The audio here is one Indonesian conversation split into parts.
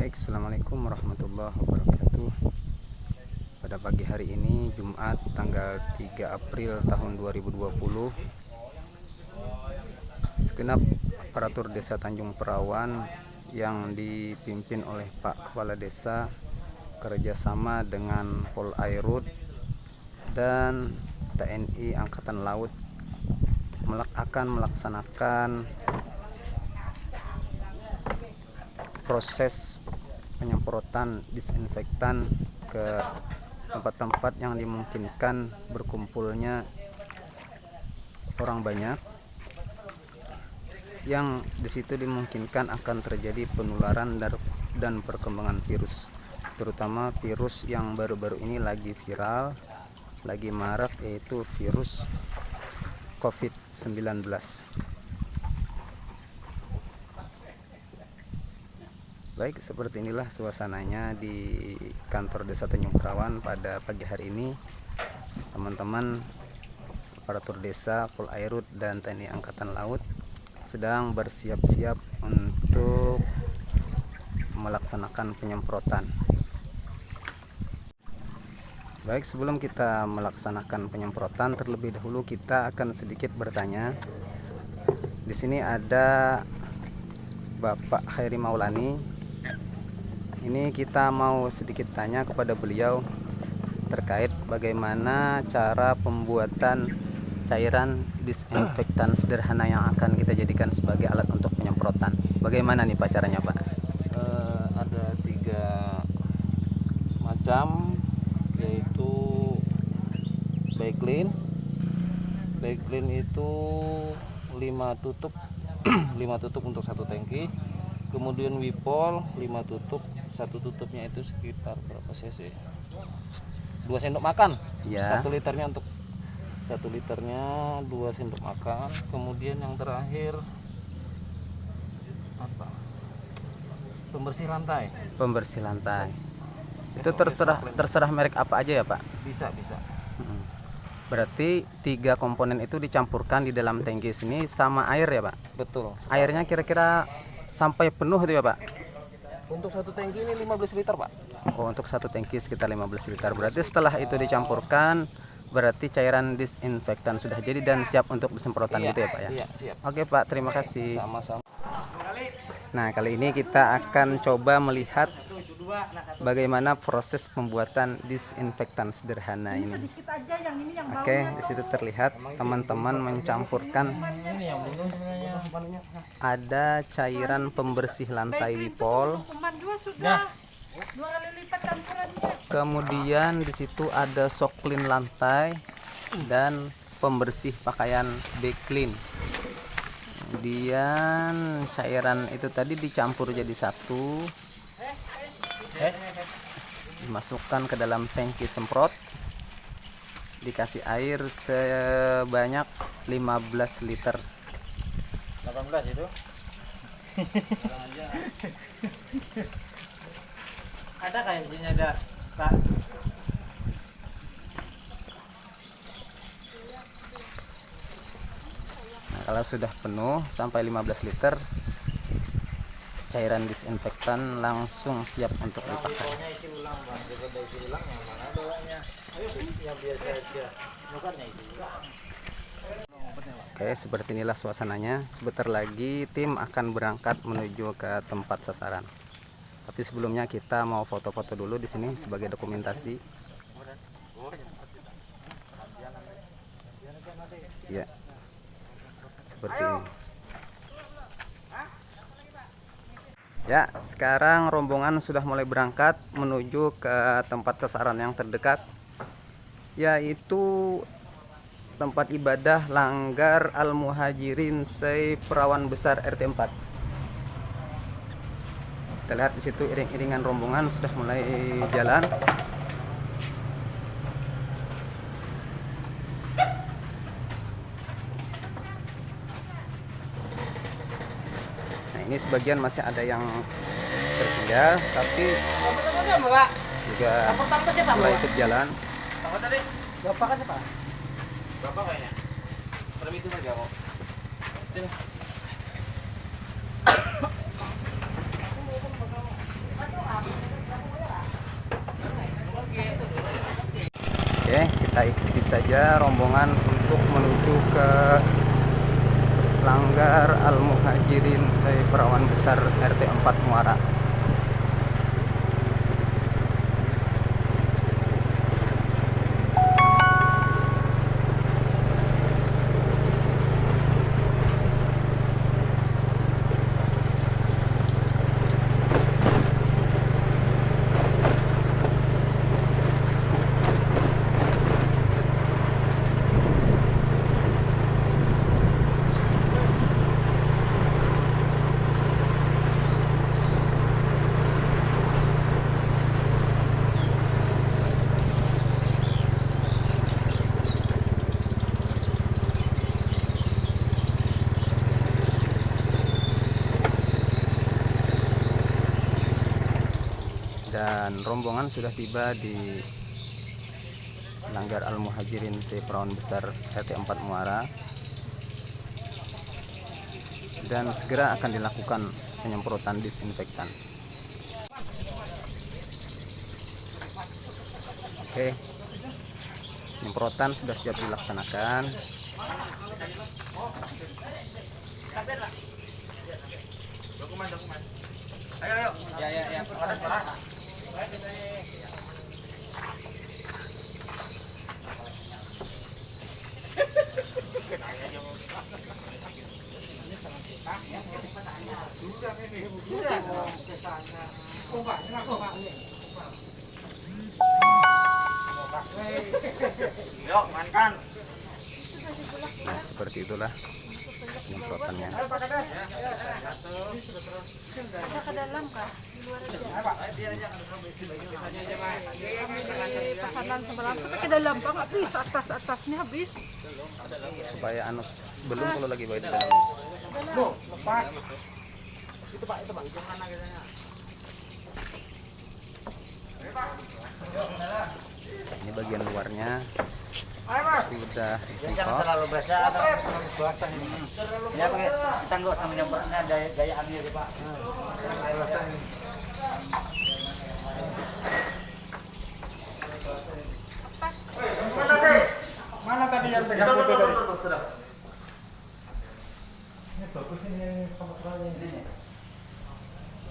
Baik, assalamualaikum warahmatullahi wabarakatuh. Pada pagi hari ini Jumat tanggal 3 April tahun 2020, segenap aparatur desa Tanjung Perawan yang dipimpin oleh Pak Kepala Desa kerjasama dengan Polairut dan TNI Angkatan Laut akan melaksanakan proses penyemprotan disinfektan ke tempat-tempat yang dimungkinkan berkumpulnya orang banyak, yang disitu dimungkinkan akan terjadi penularan dan perkembangan virus, terutama virus yang baru-baru ini lagi viral, lagi marak, yaitu virus COVID-19. Baik, seperti inilah suasananya di kantor Desa Tanjung Perawan pada pagi hari ini. Teman-teman aparatur desa, Polairut dan TNI Angkatan Laut sedang bersiap-siap untuk melaksanakan penyemprotan. Baik, sebelum kita melaksanakan penyemprotan, terlebih dahulu kita akan sedikit bertanya. Di sini ada Bapak Khairi Maulani. Ini kita mau sedikit tanya kepada beliau terkait bagaimana cara pembuatan cairan disinfektan sederhana yang akan kita jadikan sebagai alat untuk penyemprotan. Bagaimana nih Pak caranya, Pak? Ada 3 macam, yaitu Baiklin. Baiklin itu 5 tutup 5 tutup untuk 1 tangki. Kemudian Wipol 5 tutup, 1 tutupnya itu sekitar berapa cc? 2 sendok makan. Ya. 1 liternya untuk 1 liternya 2 sendok makan. Kemudian yang terakhir apa? Pembersih lantai. Pembersih lantai. Itu terserah merek apa aja ya, Pak? Bisa. Berarti 3 komponen itu dicampurkan di dalam tangki sini sama air ya, Pak? Betul. Airnya kira-kira sampai penuh itu ya, Pak? Untuk 1 tangki ini 15 liter, Pak. Oh, untuk 1 tangki sekitar 15 liter. Berarti setelah itu dicampurkan, berarti cairan disinfektan sudah jadi dan siap untuk disemprotan gitu ya, Pak ya? Iya, siap. Oke, Pak, terima kasih. Sama-sama. Nah, kali ini kita akan coba melihat bagaimana proses pembuatan disinfektan sederhana ini. Oke, di situ terlihat teman-teman mencampurkan ada cairan pembersih lantai Wipol. Kemudian di situ ada Soklin lantai dan pembersih pakaian Baiklin. Kemudian cairan itu tadi dicampur jadi satu, dimasukkan ke dalam tangki semprot, dikasih air sebanyak 15 liter. 18 itu. Ada kayaknya ada, Pak. Nah, kalau sudah penuh sampai 15 liter, cairan disinfektan langsung siap untuk dipakai. Oke, seperti inilah suasananya. Sebentar lagi tim akan berangkat menuju ke tempat sasaran. Tapi sebelumnya kita mau foto-foto dulu di sini sebagai dokumentasi. Ya, seperti ini. Ya, sekarang rombongan sudah mulai berangkat menuju ke tempat sasaran yang terdekat, yaitu tempat ibadah Langgar Al-Muhajirin Perawan Besar RT 4. Kita lihat di situ iring-iringan rombongan sudah mulai jalan. Nah, ini sebagian masih ada yang tertinggal, tapi juga mulai ikut jalan. Berapa kayaknya? Permisi saja kok. kita ikuti saja rombongan untuk menuju ke Langgar Al-Muhajirin Seperawan Besar RT 4 Muara. Dan rombongan sudah tiba di Langgar Al-Muhajirin Seperawan Besar RT 4 Muara, dan segera akan dilakukan penyemprotan disinfektan. Oke, penyemprotan sudah siap dilaksanakan. Nah, seperti itulah penyemprotannya. Bisa ke dalam kah? Di luar aja. Di pesanan semalam sampai ke dalam Pak, nggak bisa, atasnya habis. Supaya belum kalau lagi bawa di dalam. Ini bagian luarnya sudah disemprot. Terlalu basah atau basah ini? Ya pakai tangguh sama nyemprotnya gaya angin sih Pak. Mana tadi yang pegang itu tadi? Ini bagus ini pemakaiannya ini.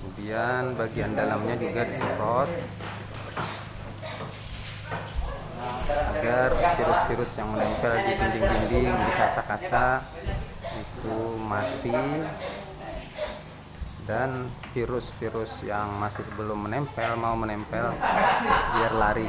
Kemudian bagian dalamnya juga disemprot agar virus-virus yang menempel di dinding-dinding, di kaca-kaca itu mati, dan virus-virus yang masih belum menempel mau menempel biar lari.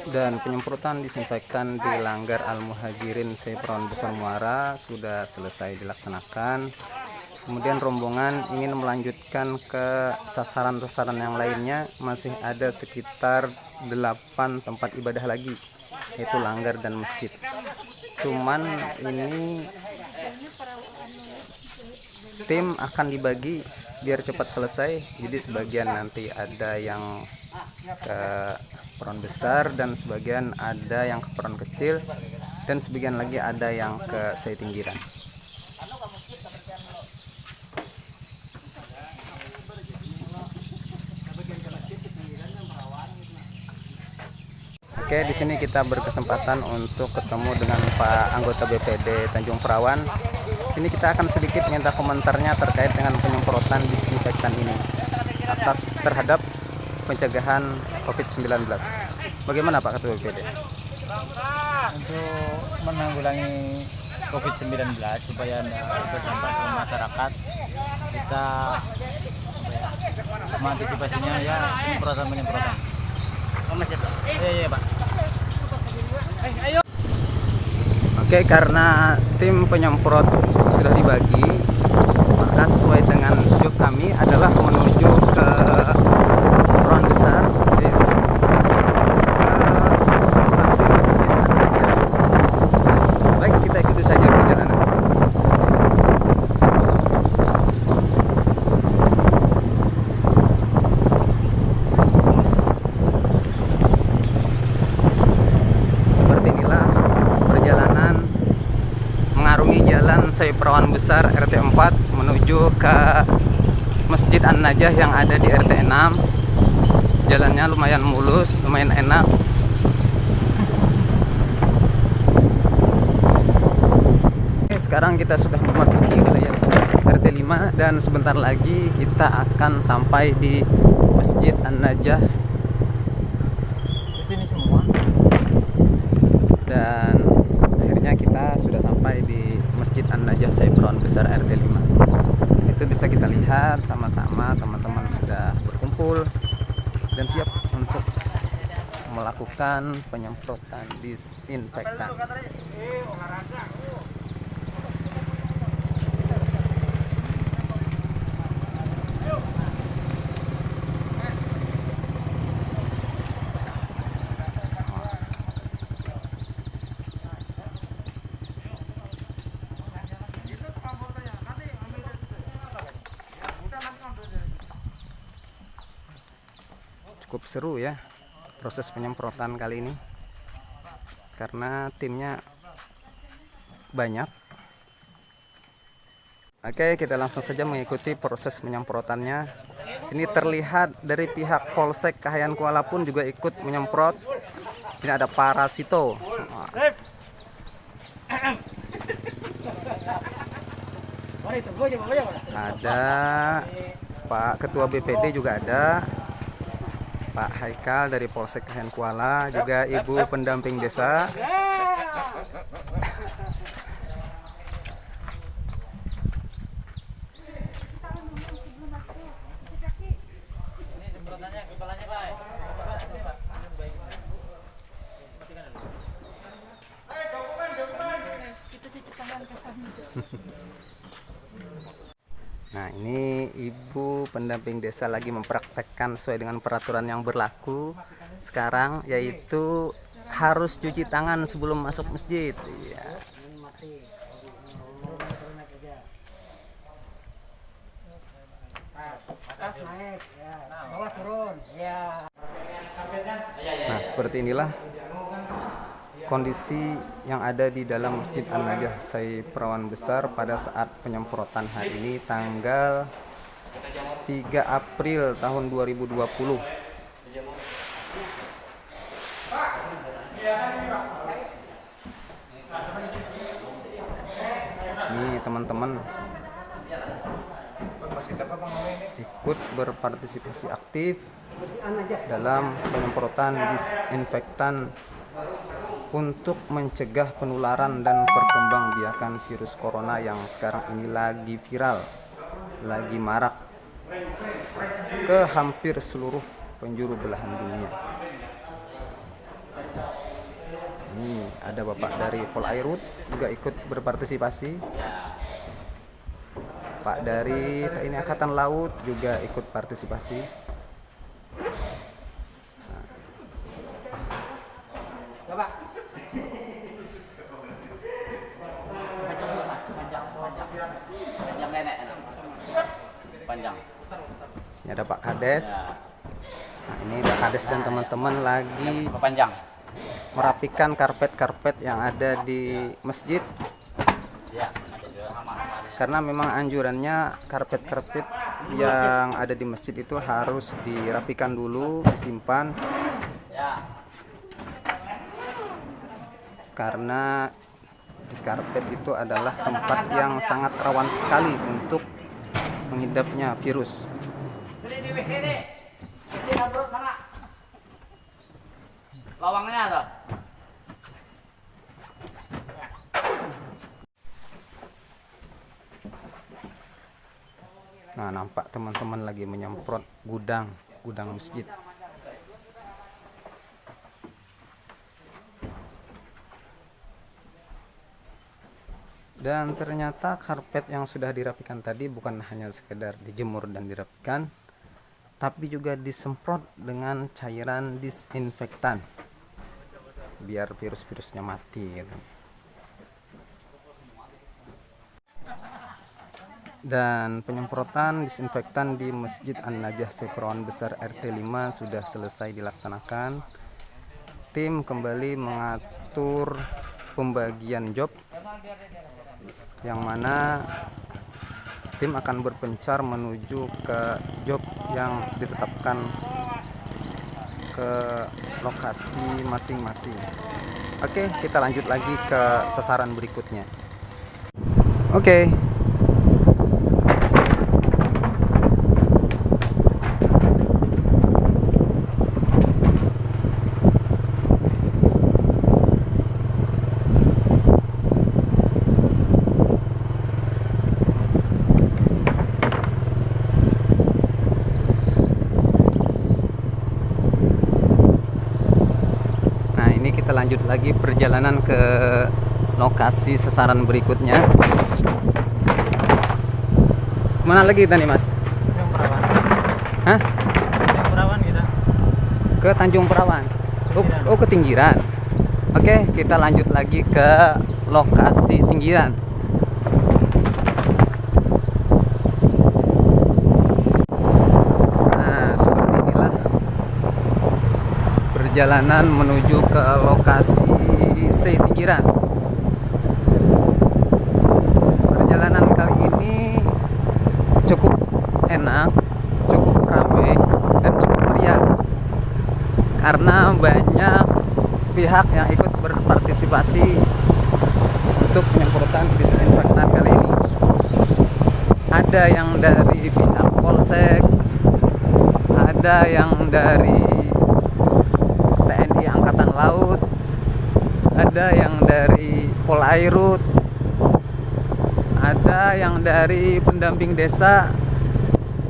Dan penyemprotan disinfektan di Langgar Al-Muhajirin Seperawan Besar Muara sudah selesai dilaksanakan. Kemudian rombongan ingin melanjutkan ke sasaran-sasaran yang lainnya. Masih ada sekitar 8 tempat ibadah lagi, yaitu langgar dan masjid. Cuman ini tim akan dibagi biar cepat selesai. Jadi sebagian nanti ada yang ke peron besar, dan sebagian ada yang ke peron kecil, dan sebagian lagi ada yang ke Setinggiran. Oke, di sini kita berkesempatan untuk ketemu dengan Pak anggota BPD Tanjung Perawan. Sini kita akan sedikit minta komentarnya terkait dengan penyemprotan disinfektan ini atas terhadap pencegahan COVID-19. Bagaimana Pak Ketua BPD? Untuk menanggulangi COVID-19 supaya berdampak ke masyarakat, kita mengantisipasinya ya penyemprotan. Oke, karena tim penyemprot sudah dibagi, maka sesuai dengan job kami adalah menuju ke ruang besar ke lokasi Masjid An-Najah. Baik, kita ikuti saja perjalanan. Seperti inilah perjalanan mengarungi jalan Perawan Besar RT 4 menuju ke Masjid An-Najah yang ada di RT 6. Jalannya lumayan mulus, lumayan enak. Oke, sekarang kita sudah memasuki wilayah RT 5 dan sebentar lagi kita akan sampai di Masjid An-Najah. Dan akhirnya kita sudah sampai di Masjid An-Najah Perawan Besar RT 5. Itu bisa kita lihat sama-sama, teman-teman sudah berkumpul dan siap untuk melakukan penyemprotan disinfektan. Cukup seru ya proses penyemprotan kali ini karena timnya banyak. Oke, kita langsung saja mengikuti proses penyemprotannya. Sini terlihat dari pihak Polsek Kahayan Kuala pun juga ikut menyemprot. Sini ada Parasito. Ada Pak Ketua BPD juga ada. Pak Haikal dari Polsek Kahayan Kuala, juga Ibu pendamping desa. Nah, ini Ibu pendamping desa lagi mempraktekkan sesuai dengan peraturan yang berlaku sekarang, yaitu harus cuci tangan sebelum masuk masjid. Ya. Nah, seperti inilah kondisi yang ada di dalam Masjid An-Najah Perawan Besar pada saat penyemprotan hari ini tanggal 3 April tahun 2020. Sini teman-teman ikut berpartisipasi aktif dalam penyemprotan disinfektan untuk mencegah penularan dan perkembangbiakan virus corona yang sekarang ini lagi viral, lagi marak ke hampir seluruh penjuru belahan dunia. Ini ada Bapak dari Polairut juga ikut berpartisipasi. Pak dari TNI Angkatan Laut juga ikut partisipasi. Sini ada Pak Kades. Nah, ini Pak Kades dan teman-teman lagi merapikan karpet-karpet yang ada di masjid. Karena memang anjurannya karpet-karpet yang ada di masjid itu harus dirapikan dulu, disimpan. Karena di karpet itu adalah tempat yang sangat rawan sekali untuk mengidapnya virus. Lawangnya ada. Nah, nampak teman-teman lagi menyemprot gudang masjid. Dan ternyata karpet yang sudah dirapikan tadi bukan hanya sekedar dijemur dan dirapikan, tapi juga disemprot dengan cairan disinfektan biar virus-virusnya mati gitu. Dan penyemprotan disinfektan di Masjid An-Najah Seperawan Besar RT 5 sudah selesai dilaksanakan. Tim kembali mengatur pembagian job, yang mana tim akan berpencar menuju ke job yang ditetapkan ke lokasi masing-masing. Oke, kita lanjut lagi ke sasaran berikutnya. Oke. Kita lanjut lagi perjalanan ke lokasi sasaran berikutnya. Mana lagi kita nih, Mas? Tanjung Perawan. Hah? Tanjung Perawan kita. Ke Tanjung Perawan. Oh, ke Tinggiran. Oke, kita lanjut lagi ke lokasi Tinggiran. Perjalanan menuju ke lokasi Tinggiran. Perjalanan kali ini cukup enak, cukup ramai, dan cukup meriah karena banyak pihak yang ikut berpartisipasi untuk penyemprotan disinfektan kali ini. Ada yang dari pihak Polsek, ada yang dari TNI Angkatan Laut, ada yang dari Polairut, ada yang dari pendamping desa,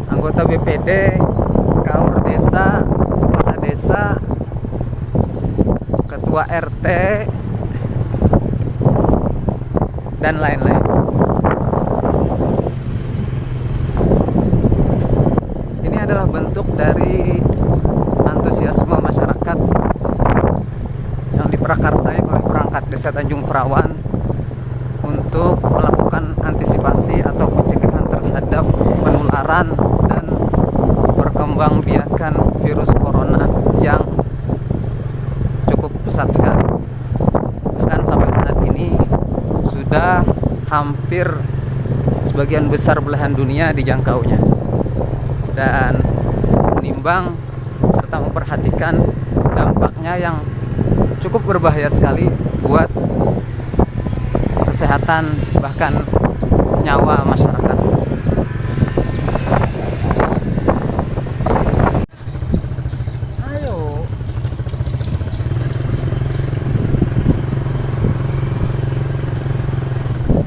anggota BPD, kaur desa, kepala desa, ketua RT, dan lain-lain. Ini adalah bentuk dari antusiasme masyarakat yang diprakarsai oleh perangkat Desa Tanjung Perawan untuk melakukan antisipasi atau pencegahan terhadap penularan dan perkembangbiakan virus corona yang cukup pesat sekali. Bahkan sampai saat ini sudah hampir sebagian besar belahan dunia dijangkaunya, dan menimbang serta memperhatikan dampaknya yang cukup berbahaya sekali buat kesehatan bahkan nyawa masyarakat. Ayo.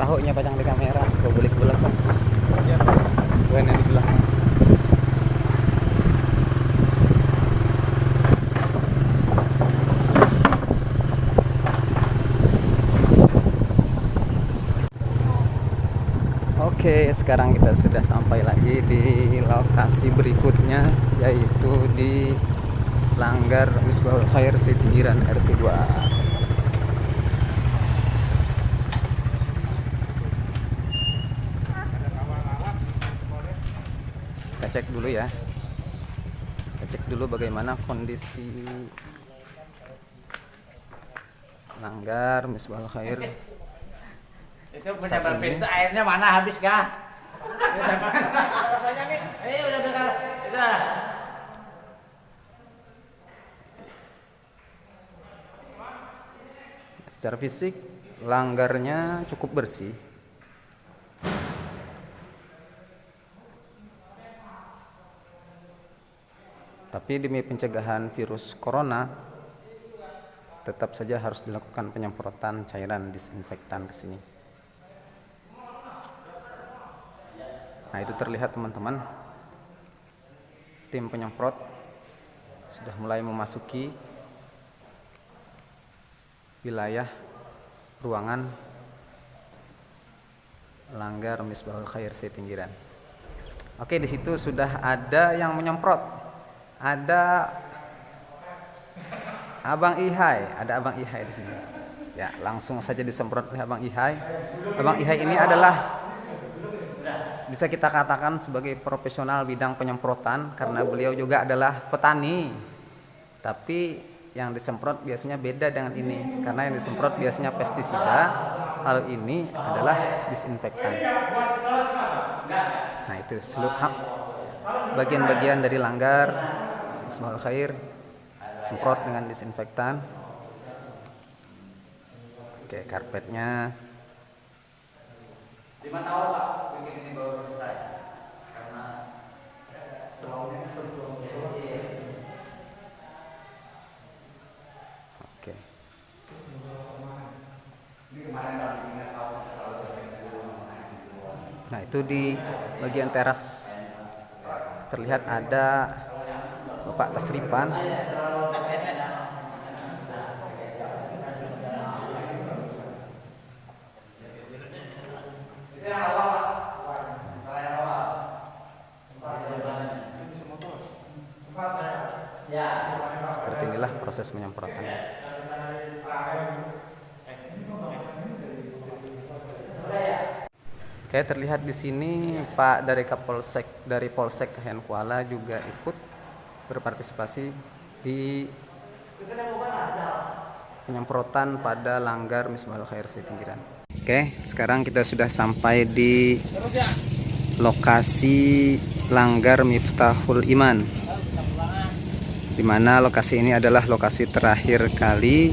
Tahunya pajang di kamera, gue beli ke belakang. Gue yang di belakang. Oke, sekarang kita sudah sampai lagi di lokasi berikutnya, yaitu di Langgar Misbahul Khair Tinggiran RT 2. Kita cek dulu ya. Kita cek dulu bagaimana kondisi Langgar Misbahul Khair. Itu punya pintu airnya mana habis kah? Rasanya nih. Udah dengar. Udah. Secara fisik langgarnya cukup bersih. Tapi demi pencegahan virus corona, tetap saja harus dilakukan penyemprotan cairan disinfektan ke sini. Nah, itu terlihat teman-teman, tim penyemprot sudah mulai memasuki wilayah ruangan Langgar Misbahul Khair Sepinggiran. Oke, di situ sudah ada yang menyemprot. Ada Abang Ihai, di sini. Ya, langsung saja disemprot oleh Abang Ihai. Abang Ihai ini adalah bisa kita katakan sebagai profesional bidang penyemprotan karena beliau juga adalah petani. Tapi yang disemprot biasanya beda dengan ini, karena yang disemprot biasanya pestisida, kalau ini adalah disinfektan. Nah, itu seluruh bagian-bagian dari langgar Misbahul Khair semprot dengan disinfektan. Oke, karpetnya. 5 tahun Pak, bikin ini baru selesai. Karena Oke. Nah, itu di bagian teras terlihat ada Bapak Tasripan. Seperti inilah proses penyemprotan. Oke, terlihat di sini Pak dari Polsek Kahen Kuala juga ikut berpartisipasi di penyemprotan pada langgar Misbahul Khair Sepinggiran. Oke, sekarang kita sudah sampai di lokasi langgar Miftahul Iman, di mana lokasi ini adalah lokasi terakhir kali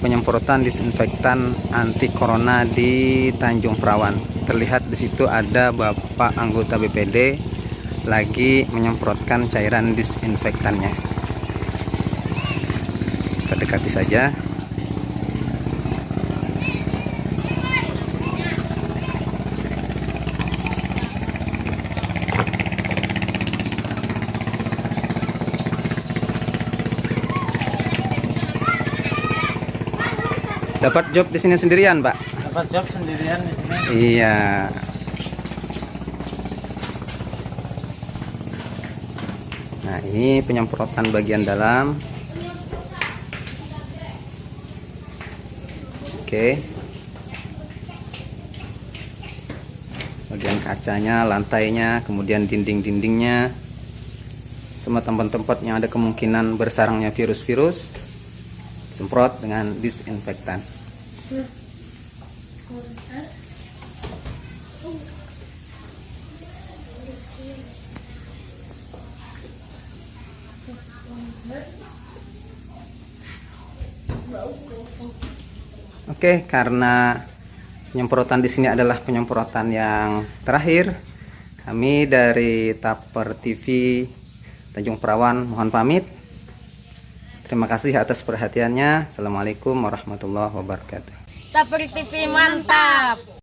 penyemprotan disinfektan anti corona di Tanjung Perawan. Terlihat di situ ada Bapak anggota BPD lagi menyemprotkan cairan disinfektannya. Kita dekati saja. Dapat job di sini sendirian, Pak? Dapat job sendirian di sini. Iya. Nah, ini penyemprotan bagian dalam. Oke. Bagian kacanya, lantainya, kemudian dinding-dindingnya. Semua tempat-tempat yang ada kemungkinan bersarangnya virus-virus, semprot dengan disinfektan. Oke, karena penyemprotan di sini adalah penyemprotan yang terakhir, kami dari Taper TV Tanjung Perawan mohon pamit. Terima kasih atas perhatiannya. Assalamualaikum warahmatullahi wabarakatuh. Taper TV mantap.